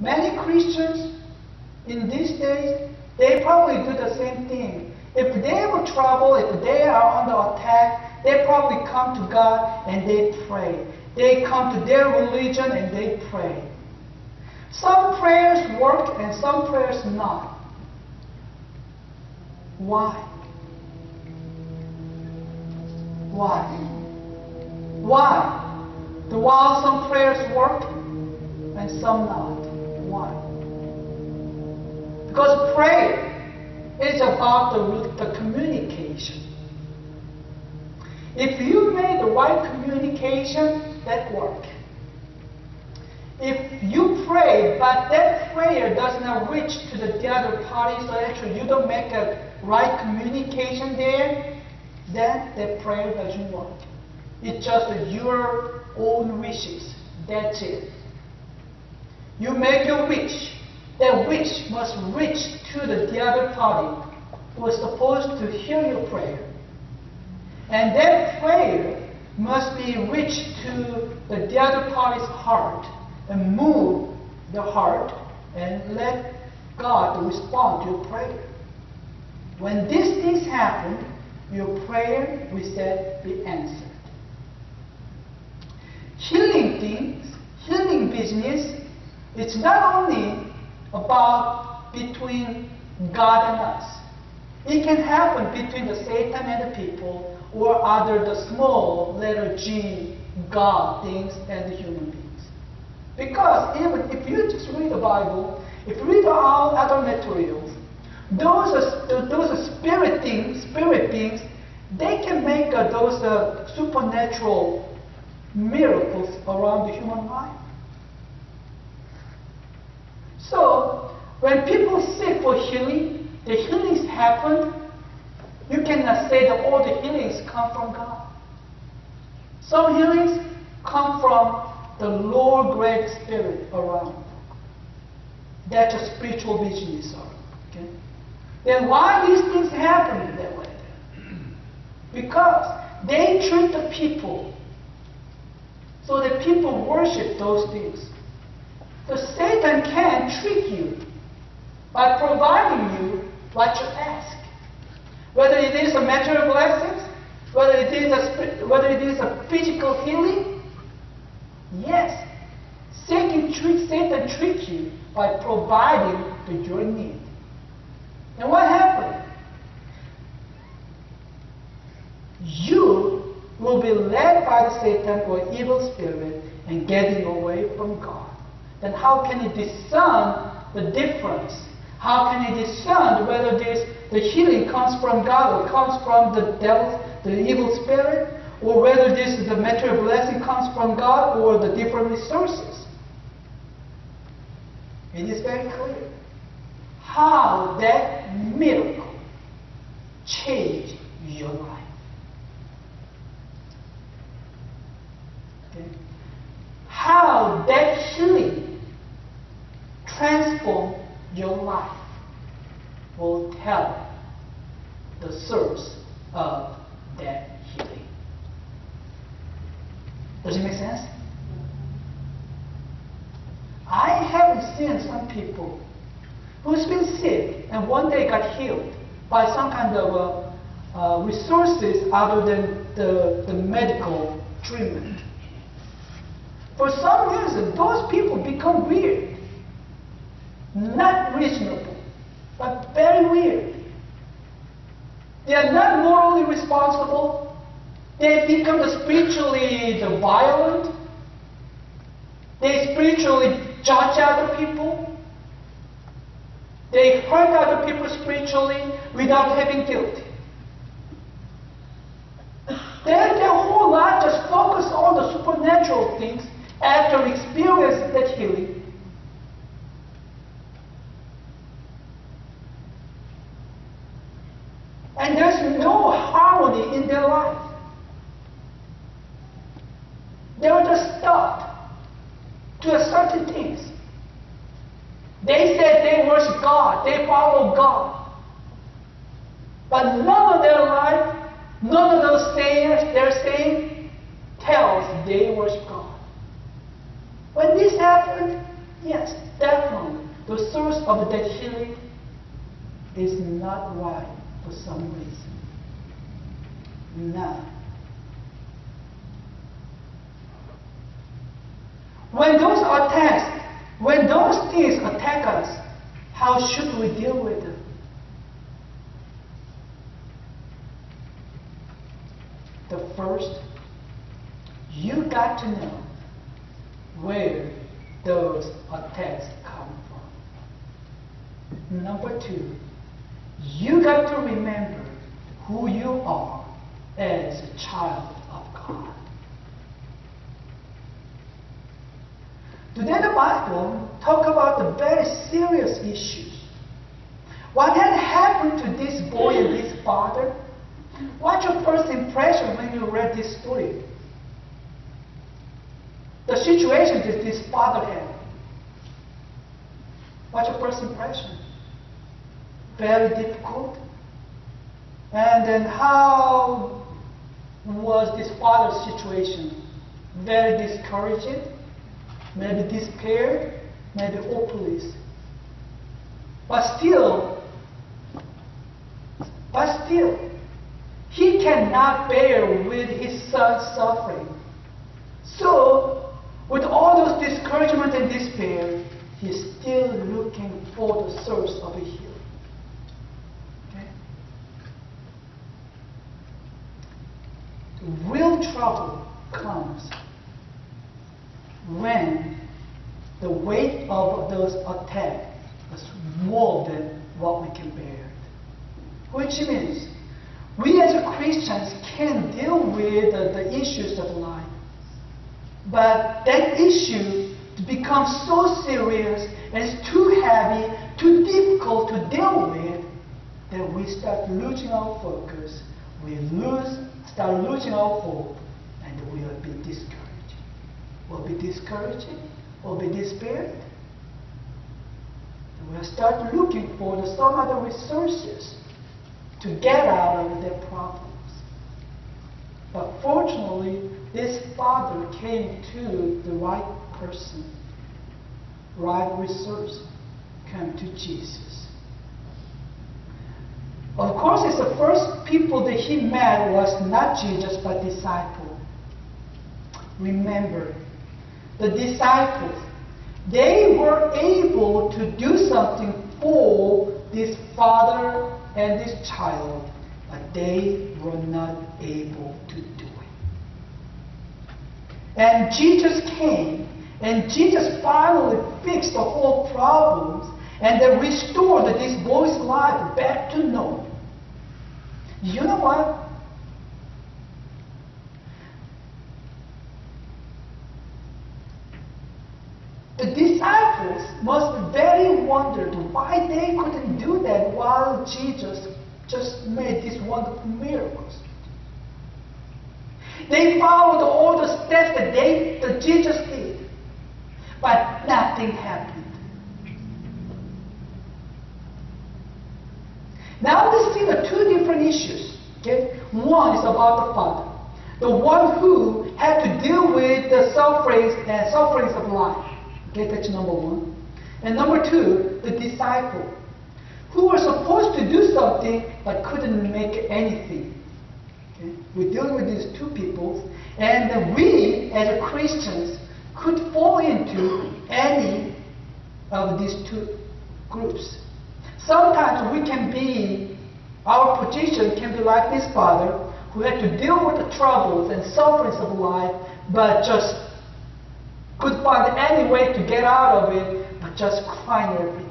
Many Christians in these days, they probably do the same thing. If they have trouble, if they are under attack, they probably come to God and they pray. They come to their religion and they pray. Some prayers work and some prayers not. Why? Why? Why? While some prayers work and some not. Why? Because prayer is about the communication. If you make the right communication, that works. If you pray, but that prayer does not reach to the other party, so actually you don't make a right communication there, then that prayer doesn't work. It's just your own wishes. That's it. You make your wish. That wish must reach to the other party who is supposed to hear your prayer. And that prayer must be reached to the other party's heart and move the heart and let God respond to your prayer. When these things happen, your prayer will be answered. Healing things, healing business, it's not only about between God and us. It can happen between the Satan and the people, or other the small letter G, God things and the human beings. Because even if you just read the Bible, if you read all other materials, those spirit beings, they can make those supernatural miracles around the human life. So, when people seek for healing, the healings happen. You cannot say that all the healings come from God. Some healings come from the Lord Great Spirit around. That's a spiritual business. Okay? Then why these things happen that way? Because they treat the people. So that people worship those things. So Satan can trick you by providing you what you ask. Whether it is a material blessings, whether it is a physical healing, yes, Satan tricks you by providing your need. And what happened? You will be led by the Satan or evil spirit and getting away from God. Then how can he discern the difference? How can he discern whether the healing comes from God or comes from the devil, the evil spirit, or whether the material blessing comes from God or the different resources? It is very clear how that miracle changed your life. Okay? How that healing transformed your life will tell the source of that healing. Does it make sense? I have seen some people who's been sick and one day got healed by some kind of resources other than the medical treatment. For some reason, those people become weird. Not reasonable, but very weird. They are not morally responsible. They become spiritually violent. They spiritually judge other people. They hurt other people spiritually without having guilt. Their whole life just focus on the supernatural things after experiencing that healing. And there's no harmony in their life. They are just stuck to certain things. They said they worship God, they follow God. But none of their life, none of those sayings they're saying tells they worship God. When this happened, Yes, definitely. The source of that healing is not right for some reason. None. When those things attack us, how should we deal with them? The first, you got to know where those attacks come from. Number two, you got to remember who you are as a child of God. Today the Bible talk about the very serious issues. What had happened to this boy and his father? What's your first impression when you read this story? The situation that this father had. What's your first impression? Very difficult. And then how was this father's situation? Very discouraging, maybe despaired, maybe hopeless. But still, he cannot bear with his son's suffering. So, with all those discouragement and despair, he's still looking for the source of a healing. Okay? The real trouble comes when the weight of those attacks is more than what we can bear. Which means we as Christians can deal with the issues of life. But that issue becomes so serious and it's too heavy, too difficult to deal with, that we start losing our focus, start losing our hope, and we will be discouraged. We'll be discouraged, we'll be despaired. We'll start looking for some other resources to get out of their problems. But fortunately, this father came to the right person, right resource, came to Jesus. Of course, it's the first people that he met was not Jesus, but disciples. Remember, the disciples, they were able to do something for this father and this child, but they were not able to do it. And Jesus came, and Jesus finally fixed the whole problems, and then restored this boy's life back to normal. You know what? The disciples must be very wondered why they couldn't do that while Jesus just made these wonderful miracles. They followed all the steps that Jesus did, but nothing happened. Now we see the two different issues. Okay? One is about the father, the one who had to deal with the sufferings of life. Okay, that's number one. And number two, the disciple, who were supposed to do something but couldn't make anything. Okay? We're dealing with these two people, and we, as Christians, could fall into any of these two groups. Sometimes our position can be like this father, who had to deal with the troubles and sufferings of life, but just could find any way to get out of it, but just crying every day.